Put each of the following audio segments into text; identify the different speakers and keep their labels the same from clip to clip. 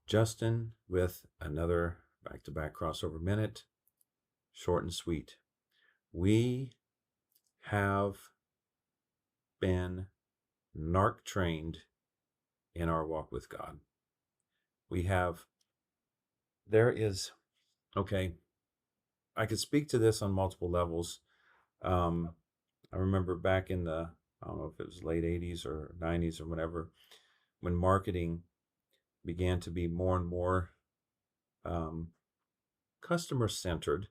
Speaker 1: Justin with another back-to-back crossover minute, short and sweet. We have been Narc-trained in our walk with God. There is, okay, I could speak to this on multiple levels. I remember back in I don't know if it was late 80s or 90s or whatever, when marketing began to be more and more um, customer centered.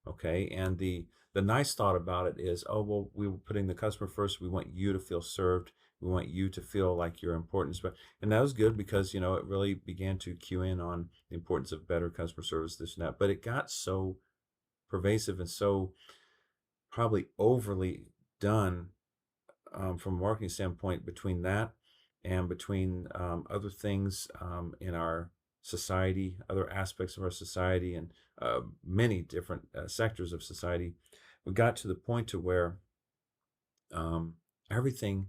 Speaker 1: Okay. And the nice thought about it is, oh, well, we were putting the customer first. We want you to feel served. We want you to feel like you're important. And that was good because, it really began to cue in on the importance of better customer service, this and that. But it got so pervasive and so probably overly done from a marketing standpoint between that and between other things in our society, other aspects of our society, and many different sectors of society. We got to the point to where everything,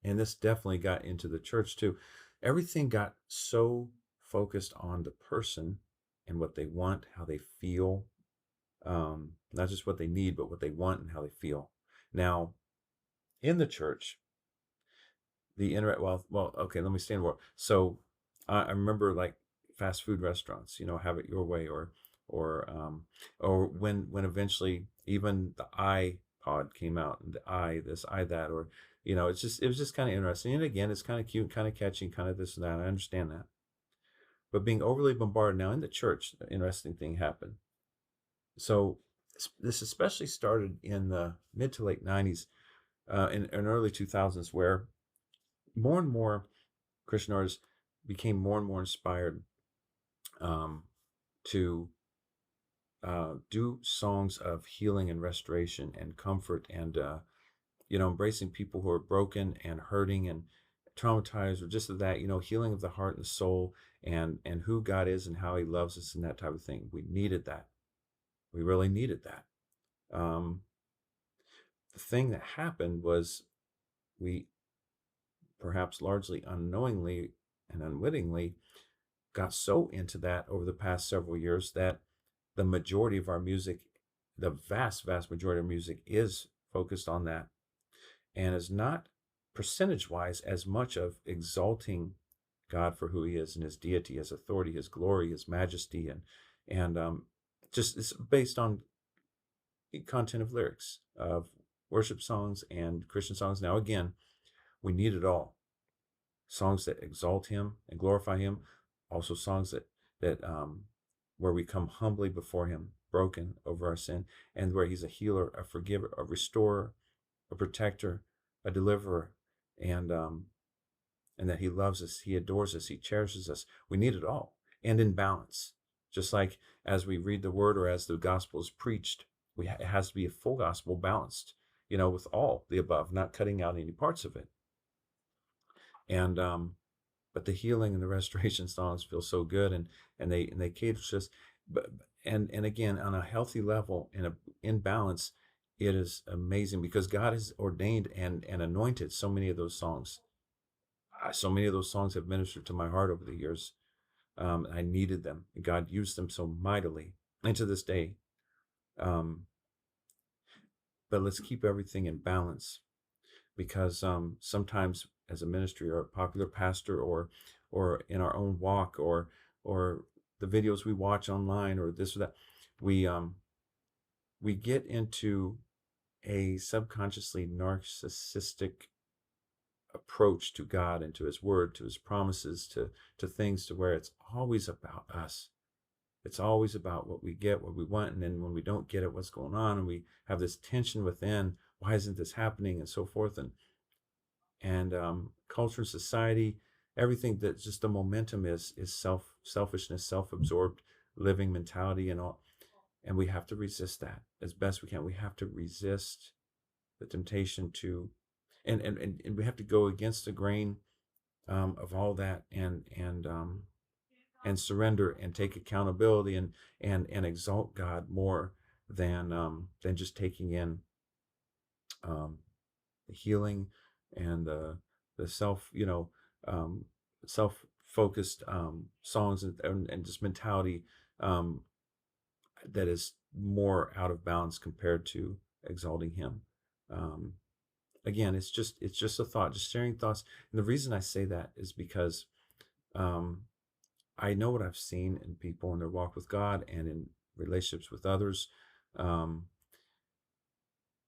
Speaker 1: and this definitely got into the church too, everything got so focused on the person and what they want, how they feel, not just what they need, but what they want and how they feel. Now, in the church, the internet, okay, let me stand more. So I remember like fast food restaurants, have it your way, or when eventually even the iPod came out, and the this, that, or it was just kind of interesting. And again, it's kind of cute, kind of catchy, kind of this and that. I understand that, but being overly bombarded now in the church, an interesting thing happened. So this especially started in the mid to late 90s, in early 2000s, where more and more Christian artists became more and more inspired to do songs of healing and restoration and comfort, and embracing people who are broken and hurting and traumatized, or just that, healing of the heart and the soul, and who God is and how He loves us and that type of thing. We needed that. We really needed that. The thing that happened was we, perhaps largely unknowingly and unwittingly, got so into that over the past several years that the majority of our music, the vast, vast majority of music, is focused on that, and is not percentage wise as much of exalting God for who He is and His deity, His authority, His glory, His majesty, and just it's based on content of lyrics of worship songs and Christian songs. Now, again, we need it all. Songs that exalt Him and glorify Him, also songs that where we come humbly before Him, broken over our sin, and where He's a healer, a forgiver, a restorer, a protector, a deliverer, and that He loves us, He adores us, He cherishes us. We need it all, and in balance. Just like as we read the Word or as the gospel is preached, it has to be a full gospel, balanced, with all the above, not cutting out any parts of it. And but the healing and the restoration songs feel so good, and they cater to us. But and again, on a healthy level and in balance, it is amazing because God has ordained and anointed so many of those songs. So many of those songs have ministered to my heart over the years. I needed them. God used them so mightily, and to this day. But let's keep everything in balance, because sometimes as a ministry or a popular pastor, or in our own walk, or the videos we watch online, or this or that, we get into a subconsciously narcissistic approach to God and to His Word, to His promises, to things, to where it's always about us. It's always about what we get, what we want, and then when we don't get it, what's going on, and we have this tension within. Why isn't this happening, and so forth, and culture, society, everything, that just the momentum is selfishness, self-absorbed living mentality, and all. And we have to resist that as best we can. We have to resist the temptation to, and we have to go against the grain of all that, and surrender and take accountability, and exalt God more than just taking in the healing and the self, self focused songs and just mentality um, that is more out of balance compared to exalting Him. Um, Again, it's just a thought, just sharing thoughts. And the reason I say that is because um, I know what I've seen in people in their walk with God and in relationships with others. Um,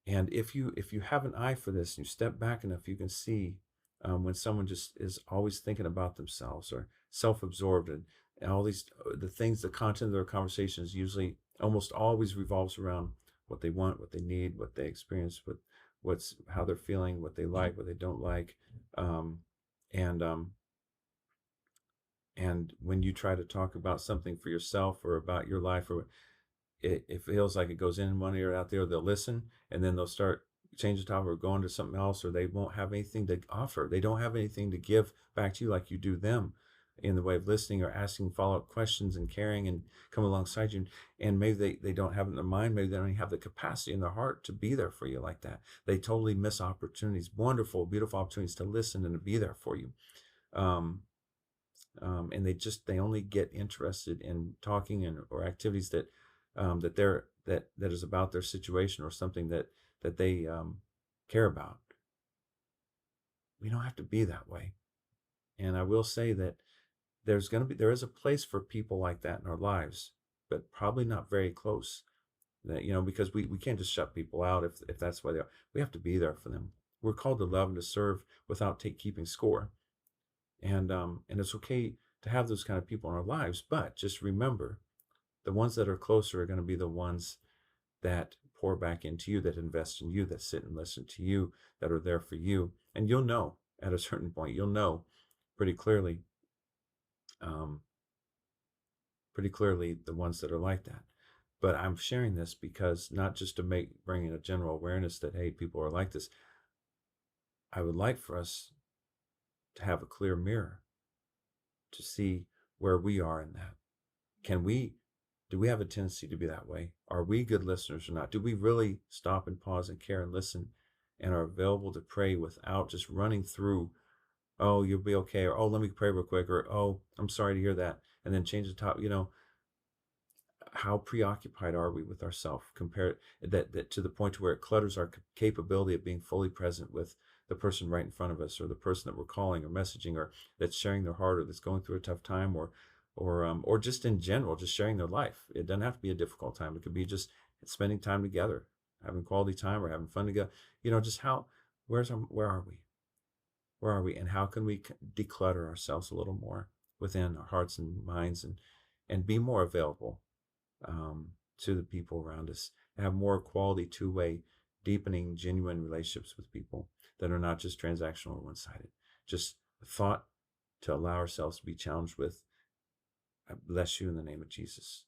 Speaker 1: and if you have an eye for this and you step back enough, you can see when someone just is always thinking about themselves or self-absorbed, and all these the things, the content of their conversations usually almost always revolves around what they want, what they need, what they experience, what's how they're feeling, what they like, what they don't like, um, and um, and when you try to talk about something for yourself or about your life, or it feels like it goes in one ear out there, they'll listen and then they'll start change the topic or go on to something else, or they won't have anything to offer. They don't have anything to give back to you like you do them in the way of listening or asking follow-up questions and caring and come alongside you. And maybe they don't have it in their mind, maybe they don't even have the capacity in their heart to be there for you like that. They totally miss opportunities, wonderful, beautiful opportunities to listen and to be there for you. Um, and they only get interested in talking and or activities that is about their situation or something that they care about. We don't have to be that way. And I will say that there is a place for people like that in our lives, but probably not very close. That because we can't just shut people out if that's why they are. We have to be there for them. We're called to love and to serve without keeping score. And it's okay to have those kind of people in our lives, but just remember, the ones that are closer are going to be the ones that pour back into you, that invest in you, that sit and listen to you, that are there for you. And you'll know at a certain point, you'll know pretty clearly, um, the ones that are like that. But I'm sharing this because not just to bring in a general awareness that, hey, people are like this. I would like for us to have a clear mirror to see where we are in that. Do we have a tendency to be that way? Are we good listeners or not? Do we really stop and pause and care and listen and are available to pray without just running through, oh, you'll be okay, or oh, let me pray real quick, or oh, I'm sorry to hear that, and then change the topic? How preoccupied are we with ourselves compared that to the point to where it clutters our capability of being fully present with the person right in front of us, or the person that we're calling or messaging, or that's sharing their heart, or that's going through a tough time, or just in general, just sharing their life. It doesn't have to be a difficult time. It could be just spending time together, having quality time, or having fun together. Just where are we? Where are we? And how can we declutter ourselves a little more within our hearts and minds, and be more available to the people around us, and have more quality two-way, deepening, genuine relationships with people that are not just transactional or one-sided. Just a thought to allow ourselves to be challenged with. I bless you in the name of Jesus.